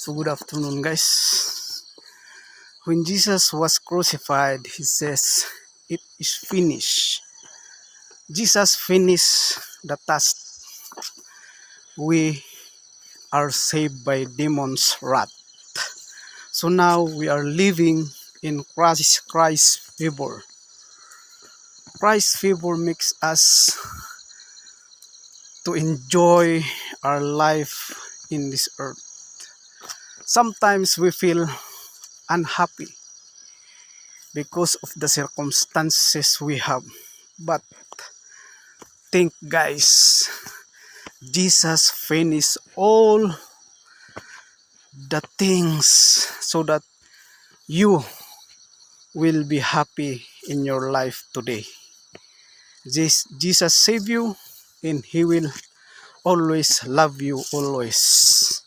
So good afternoon, guys. When Jesus was crucified, he says, "It is finished." Jesus finished the task. We are saved by demons' wrath. So now we are living in Christ's favor. Christ's favor makes us to enjoy our life in this earth. Sometimes we feel unhappy because of the circumstances we have. But think, guys, Jesus finished all the things so that you will be happy in your life today. Jesus saved you and he will always love you always.